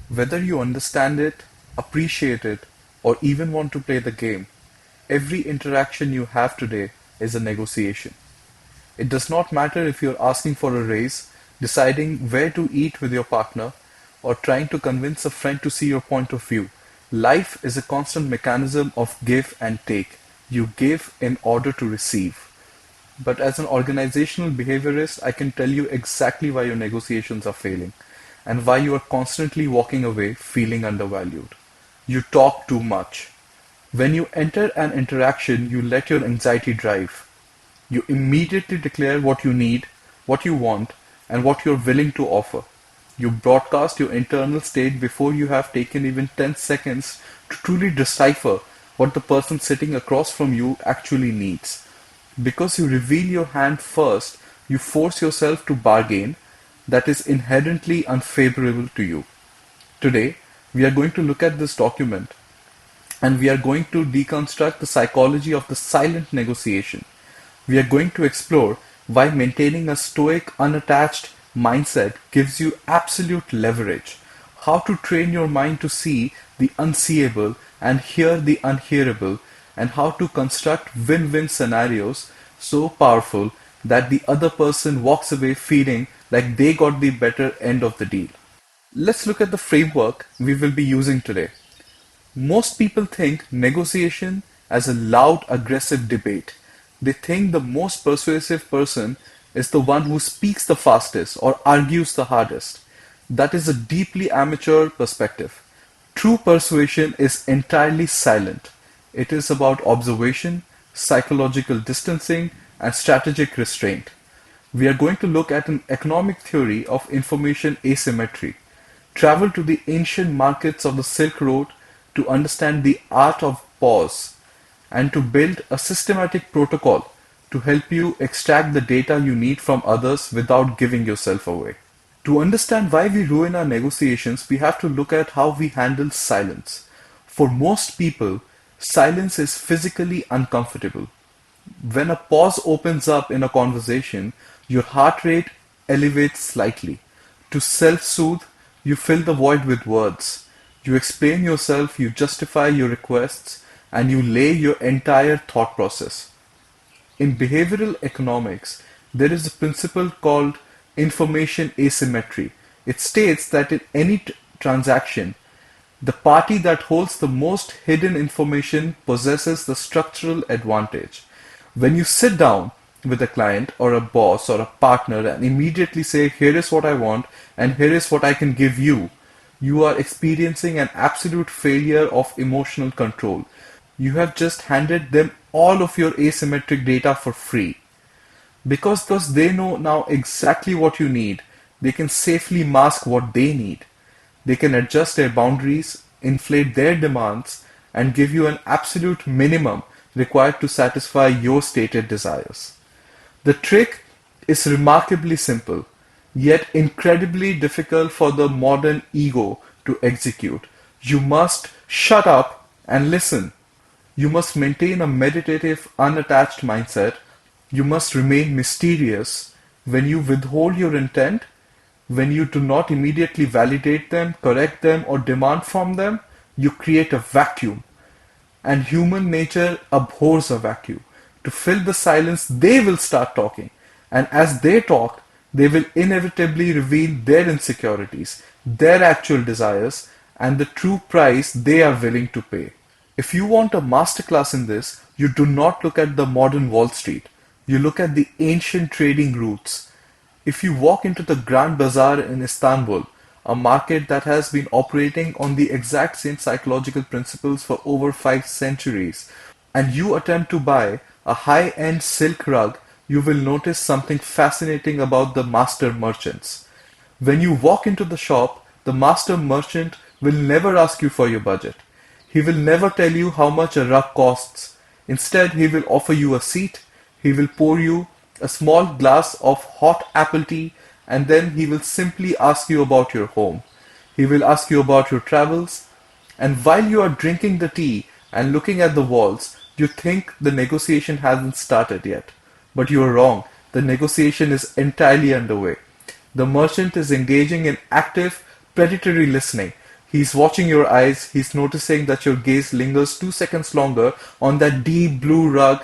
Whether you understand it, appreciate it, or even want to play the game, every interaction you have today is a negotiation. It does not matter if you're asking for a raise, deciding where to eat with your partner, or trying to convince a friend to see your point of view. Life is a constant mechanism of give and take. You give in order to receive. But as an organizational behaviorist, I can tell you exactly why your negotiations are failing and why you are constantly walking away feeling undervalued. You talk too much. When you enter an interaction, you let your anxiety drive. You immediately declare what you need, what you want, and what you're willing to offer. You broadcast your internal state before you have taken even 10 seconds to truly decipher what the person sitting across from you actually needs. Because you reveal your hand first, you force yourself to bargain that is inherently unfavorable to you. Today, we are going to look at this document and we are going to deconstruct the psychology of the silent negotiation. We are going to explore why maintaining a stoic, unattached mindset gives you absolute leverage, how to train your mind to see the unseeable and hear the unhearable, and how to construct win-win scenarios so powerful that the other person walks away feeling like they got the better end of the deal. Let's look at the framework we will be using today. Most people think negotiation as a loud, aggressive debate. They think the most persuasive person is the one who speaks the fastest or argues the hardest. That is a deeply amateur perspective. True persuasion is entirely silent. It is about observation, psychological distancing, and strategic restraint. We are going to look at an economic theory of information asymmetry. Travel to the ancient markets of the Silk Road to understand the art of pause and to build a systematic protocol to help you extract the data you need from others without giving yourself away. To understand why we ruin our negotiations, we have to look at how we handle silence. For most people, silence is physically uncomfortable. When a pause opens up in a conversation, your heart rate elevates slightly. To self-soothe, you fill the void with words. You explain yourself, you justify your requests, and you lay your entire thought process. In behavioral economics, there is a principle called information asymmetry. It states that in any transaction, the party that holds the most hidden information possesses the structural advantage. When you sit down with a client or a boss or a partner and immediately say, here is what I want and here is what I can give you, you are experiencing an absolute failure of emotional control. You have just handed them all of your asymmetric data for free. Because thus they know now exactly what you need, they can safely mask what they need. They can adjust their boundaries, inflate their demands, and give you an absolute minimum required to satisfy your stated desires. The trick is remarkably simple, yet incredibly difficult for the modern ego to execute. You must shut up and listen. You must maintain a meditative, unattached mindset. You must remain mysterious. When you withhold your intent, when you do not immediately validate them, correct them, or demand from them, you create a vacuum. And human nature abhors a vacuum. To fill the silence, they will start talking. And as they talk, they will inevitably reveal their insecurities, their actual desires, and the true price they are willing to pay. If you want a masterclass in this, you do not look at the modern Wall Street. You look at the ancient trading routes. If you walk into the Grand Bazaar in Istanbul, a market that has been operating on the exact same psychological principles for over 5 centuries, and you attempt to buy a high-end silk rug, you will notice something fascinating about the master merchants. When you walk into the shop, the master merchant will never ask you for your budget. He will never tell you how much a rug costs. Instead, he will offer you a seat, he will pour you a small glass of hot apple tea, and then he will simply ask you about your home. He will ask you about your travels, and while you are drinking the tea and looking at the walls, you think the negotiation hasn't started yet. But you are wrong. The negotiation is entirely underway. The merchant is engaging in active, predatory listening. He's watching your eyes, he's noticing that your gaze lingers 2 seconds longer on that deep blue rug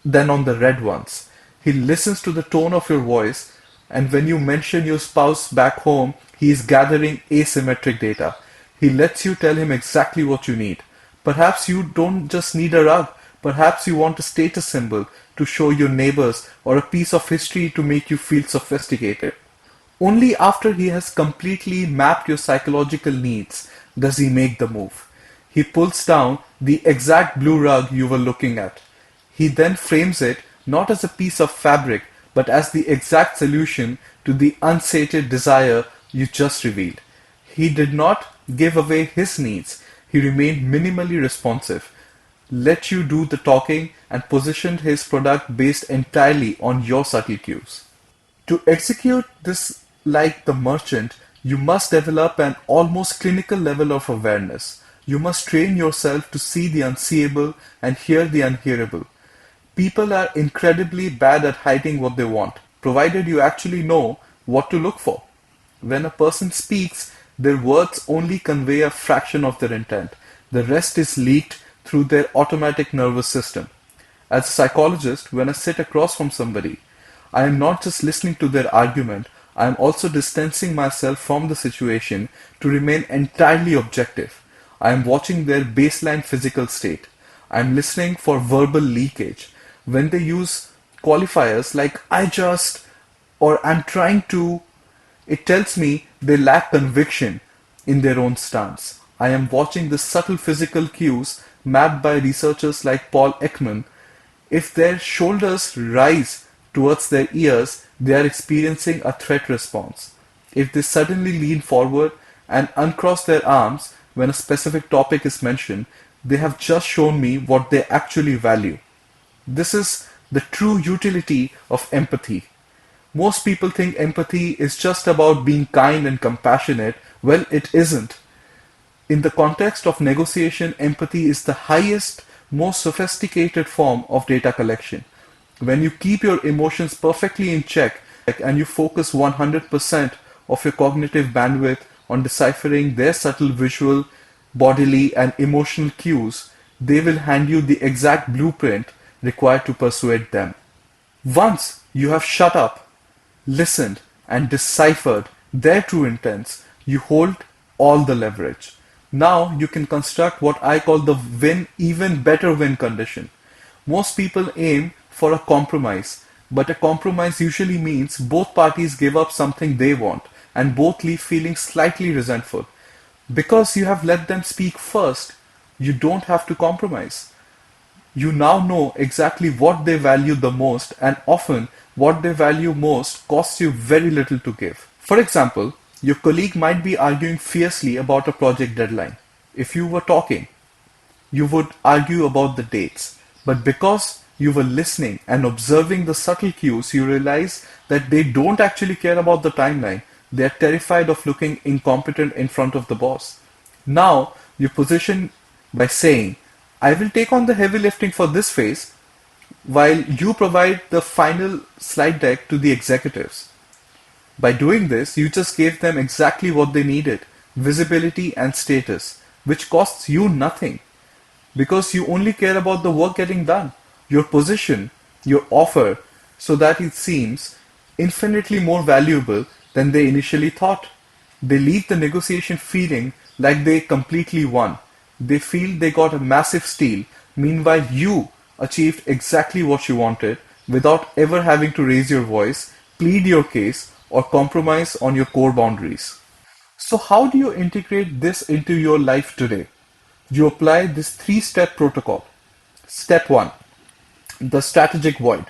than on the red ones. He listens to the tone of your voice, and when you mention your spouse back home, he is gathering asymmetric data. He lets you tell him exactly what you need. Perhaps you don't just need a rug, perhaps you want a status symbol to show your neighbors or a piece of history to make you feel sophisticated. Only after he has completely mapped your psychological needs does he make the move. He pulls down the exact blue rug you were looking at. He then frames it not as a piece of fabric but as the exact solution to the unsated desire you just revealed. He did not give away his needs. He remained minimally responsive, let you do the talking, and positioned his product based entirely on your subtle cues. To execute this like the merchant, you must develop an almost clinical level of awareness. You must train yourself to see the unseeable and hear the unhearable. People are incredibly bad at hiding what they want, provided you actually know what to look for. When a person speaks, their words only convey a fraction of their intent. The rest is leaked through their automatic nervous system. As a psychologist, when I sit across from somebody, I am not just listening to their argument, I am also distancing myself from the situation to remain entirely objective. I am watching their baseline physical state. I am listening for verbal leakage. When they use qualifiers like I just or I'm trying to, it tells me they lack conviction in their own stance. I am watching the subtle physical cues mapped by researchers like Paul Ekman. If their shoulders rise towards their ears, they are experiencing a threat response. If they suddenly lean forward and uncross their arms when a specific topic is mentioned, they have just shown me what they actually value. This is the true utility of empathy. Most people think empathy is just about being kind and compassionate. Well, it isn't. In the context of negotiation, empathy is the highest, most sophisticated form of data collection. When you keep your emotions perfectly in check and you focus 100% of your cognitive bandwidth on deciphering their subtle visual, bodily, and emotional cues, they will hand you the exact blueprint required to persuade them. Once you have shut up, listened, and deciphered their true intents, you hold all the leverage. Now you can construct what I call the win, even better win condition. Most people aim for a compromise, but a compromise usually means both parties give up something they want and both leave feeling slightly resentful. Because you have let them speak first, you don't have to compromise. You now know exactly what they value the most, and often what they value most costs you very little to give. For example, your colleague might be arguing fiercely about a project deadline. If you were talking, you would argue about the dates. But because you were listening and observing the subtle cues, you realize that they don't actually care about the timeline. They are terrified of looking incompetent in front of the boss. Now, you position by saying, I will take on the heavy lifting for this phase while you provide the final slide deck to the executives. By doing this, you just gave them exactly what they needed, visibility and status, which costs you nothing because you only care about the work getting done. Your position, your offer, so that it seems infinitely more valuable than they initially thought. They leave the negotiation feeling like they completely won. They feel they got a massive steal. Meanwhile, you achieved exactly what you wanted without ever having to raise your voice, plead your case, or compromise on your core boundaries. So, how do you integrate this into your life today? You apply this three-step protocol. Step 1, the strategic void.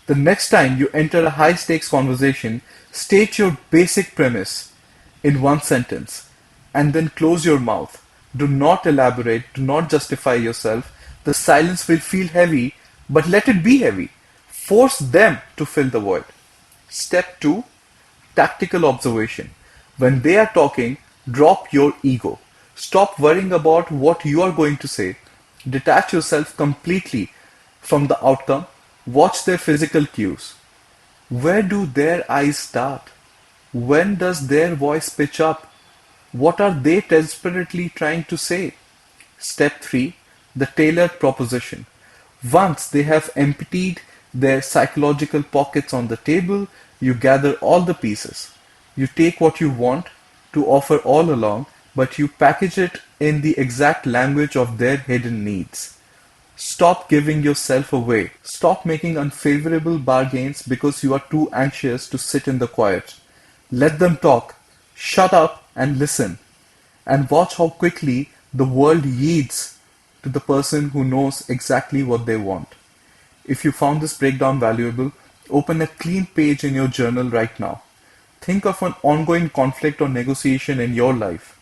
The next time you enter a high stakes conversation, state your basic premise in one sentence and then close your mouth. Do not elaborate, do not justify yourself. The silence will feel heavy, but let it be heavy. Force them to fill the void. Step 2, tactical observation. When they are talking, drop your ego. Stop worrying about what you are going to say. Detach yourself completely from the outcome. Watch their physical cues. Where do their eyes start? When does their voice pitch up? What are they desperately trying to say? Step 3, the tailored proposition. Once they have emptied their psychological pockets on the table, you gather all the pieces. You take what you want to offer all along, but you package it in the exact language of their hidden needs. Stop giving yourself away. Stop making unfavorable bargains because you are too anxious to sit in the quiet. Let them talk. Shut up and listen. And watch how quickly the world yields to the person who knows exactly what they want. If you found this breakdown valuable, open a clean page in your journal right now. Think of an ongoing conflict or negotiation in your life.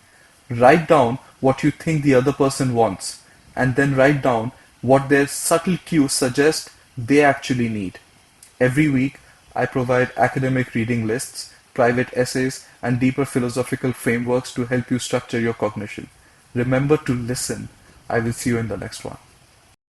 Write down what you think the other person wants, and then write down what their subtle cues suggest they actually need. Every week, I provide academic reading lists, private essays, and deeper philosophical frameworks to help you structure your cognition. Remember to listen. I will see you in the next one.